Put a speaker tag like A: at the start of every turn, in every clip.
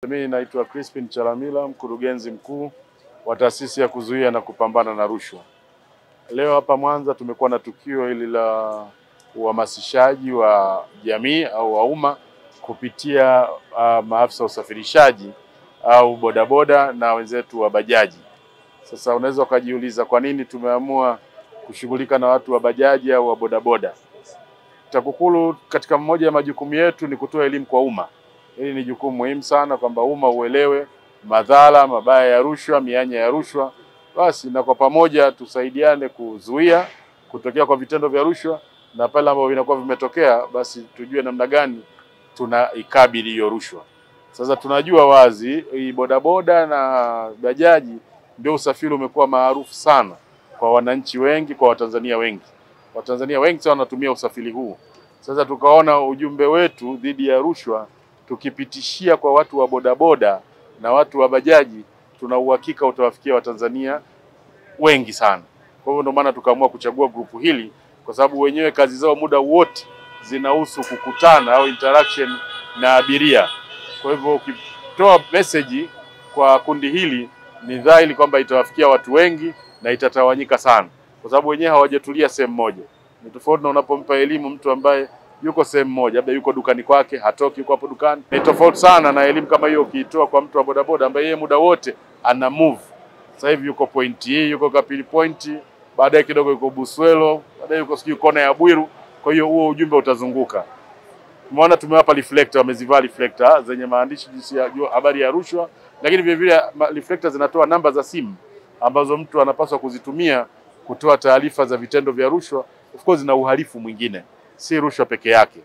A: Mimi naitwa Crispin Chalamila, mkurugenzi mkuu wa taasisi ya kuzuia na kupambana na rushwa. Leo hapa Mwanza tumekuwa na tukio hili la uhamasishaji wa jamii au wa umma kupitia maafisa usafirishaji au bodaboda na wenzetu wa bajaji. Sasa unaweza ukajiuliza kwa nini tumeamua kushughulika na watu wa bajaji au wa bodaboda. TAKUKURU katika mmoja ya majukumu yetu ni kutoa elimu kwa umma. Hili ni jukumu muhimu sana kwamba umma uelewe madhara mabaya ya rushwa, mianya ya rushwa. Basi na kwa pamoja tusaidiane kuzuia kutokea kwa vitendo vya rushwa, na pale ambapo vinakuwa vimetokea basi tujue namna gani tunaikabili hiyo rushwa. Sasa tunajua wazi hii bodaboda na bajaji ndio usafiri umekuwa maarufu sana kwa wananchi wengi, kwa Watanzania wengi. Watanzania wengi sana wanatumia usafiri huu. Sasa tukaona ujumbe wetu dhidi ya rushwa tukipitishia kwa watu wa bodaboda na watu wa bajaji, tuna uhakika utawafikia Watanzania wengi sana. Kwa hivyo ndio maana tukaamua kuchagua grupu hili, kwa sababu wenyewe kazi zao muda wote zinahusu kukutana au interaction na abiria. Kwa hivyo ukitoa message kwa kundi hili ni dhahiri kwamba itawafikia watu wengi na itatawanyika sana, kwa sababu wenyewe hawajatulia sehemu moja. Ni tofauti na unapompa elimu mtu ambaye yuko sehemu moja, labda yuko dukani kwake, hatoki, yuko hapo dukani. Ni tofauti sana na elimu kama hiyo ukiitoa kwa mtu wa bodaboda ambaye yeye muda wote ana move. Sasa hivi yuko point hii, yuko Kapili point, baadaye kidogo yuko Buswelo, baadaye yuko sijui kona ya Bwiru. Kwa hiyo huo ujumbe utazunguka. Umeona tumewapa reflector, wamezivaa reflector zenye maandishi jinsi ya habari ya rushwa, lakini vile vile reflector zinatoa namba za simu ambazo mtu anapaswa kuzitumia kutoa taarifa za vitendo vya rushwa, of course na uhalifu mwingine, si rushwa peke yake.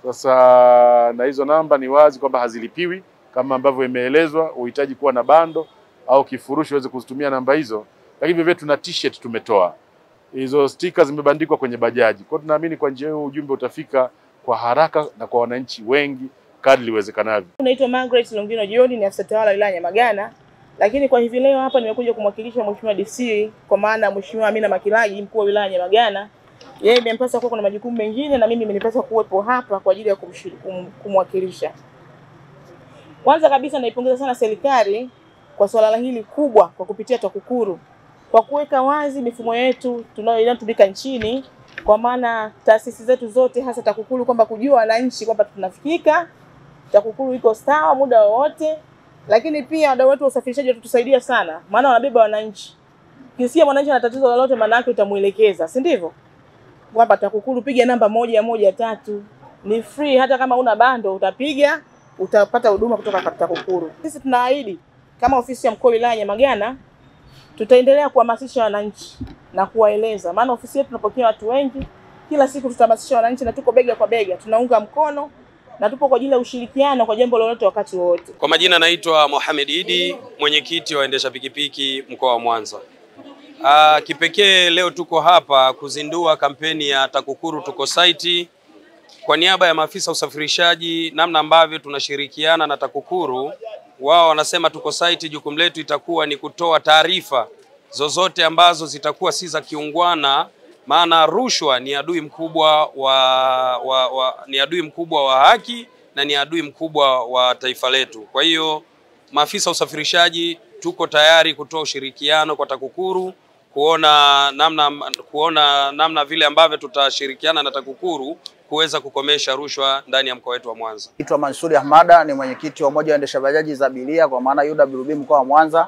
A: Sasa na hizo namba ni wazi kwamba hazilipiwi kama ambavyo imeelezwa, uhitaji kuwa na bando au kifurushi uweze kuzitumia namba hizo. Lakini vile tuna t-shirt tumetoa. Hizo stickers zimebandikwa kwenye bajaji. Kwa hiyo tunaamini kwa njia hiyo ujumbe utafika kwa haraka na kwa wananchi wengi kadri iwezekanavyo.
B: Naitwa Margaret Longino John, ni afisa tawala wilaya Nyamagana. Lakini kwa hivi leo hapa nimekuja kumwakilisha Mheshimiwa DC, kwa maana Mheshimiwa Amina Makilagi, mkuu wa wilaya Nyamagana. Yeye imempasa kuwa kuna majukumu mengine na mimi imenipasa kuwepo hapa kwa ajili ya kumwakilisha. Kwanza kabisa naipongeza sana serikali kwa swala hili kubwa kwa kupitia TAKUKURU kwa kuweka wazi mifumo yetu tunayotumika nchini, kwa maana taasisi zetu zote hasa TAKUKURU kwamba kujua wananchi kwamba tunafikika, TAKUKURU iko sawa muda wote. Lakini pia wadau wetu wa usafirishaji watutusaidia sana, maana wanabeba wananchi. Kisikia mwananchi ana tatizo lolote, maana yake utamuelekeza, si ndivyo? Kwamba TAKUKURU piga namba 113 ni free, hata kama una bando utapiga utapata huduma kutoka kwa TAKUKURU. Sisi tunaahidi kama ofisi ya mkuu wa wilaya Nyamagana tutaendelea kuhamasisha wananchi na kuwaeleza, maana ofisi yetu tunapokea watu wengi, kila siku tutahamasisha wananchi na tuko bega kwa bega, tunaunga mkono na tupo kwa ajili ya ushirikiano kwa jambo lolote wakati wote.
C: Kwa majina naitwa Mohamed Idi, mwenyekiti wa waendesha pikipiki mkoa wa Mwanza. Kipekee leo tuko hapa kuzindua kampeni ya TAKUKURU Tuko Site kwa niaba ya maafisa usafirishaji, namna ambavyo tunashirikiana na TAKUKURU. Wao wanasema Tuko Site, jukumu letu itakuwa ni kutoa taarifa zozote ambazo zitakuwa si za kiungwana, maana rushwa ni adui mkubwa wa haki na ni adui mkubwa wa taifa letu. Kwa hiyo maafisa usafirishaji tuko tayari kutoa ushirikiano kwa TAKUKURU kuona namna vile ambavyo tutashirikiana na TAKUKURU kuweza kukomesha rushwa ndani ya mkoa wetu wa Mwanza.
D: Naitwa Mansuri Ahmada, ni mwenyekiti wa umoja wa waendesha bajaji za abiria kwa maana UWB mkoa wa Mwanza.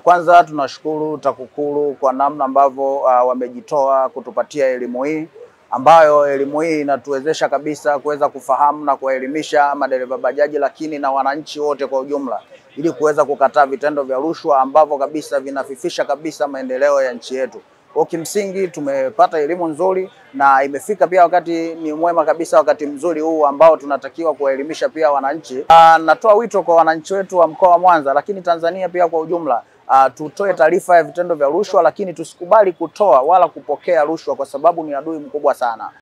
D: Kwanza tunashukuru TAKUKURU kwa namna ambavyo wamejitoa kutupatia elimu hii, ambayo elimu hii inatuwezesha kabisa kuweza kufahamu na kuwaelimisha madereva bajaji, lakini na wananchi wote kwa ujumla, ili kuweza kukataa vitendo vya rushwa ambavyo kabisa vinafifisha kabisa maendeleo ya nchi yetu. Kwa kimsingi tumepata elimu nzuri na imefika pia wakati ni mwema kabisa, wakati mzuri huu ambao tunatakiwa kuwaelimisha pia wananchi. Natoa wito kwa wananchi wetu wa mkoa wa Mwanza, lakini Tanzania pia kwa ujumla, tutoe taarifa ya vitendo vya rushwa, lakini tusikubali kutoa wala kupokea rushwa kwa sababu ni adui mkubwa sana.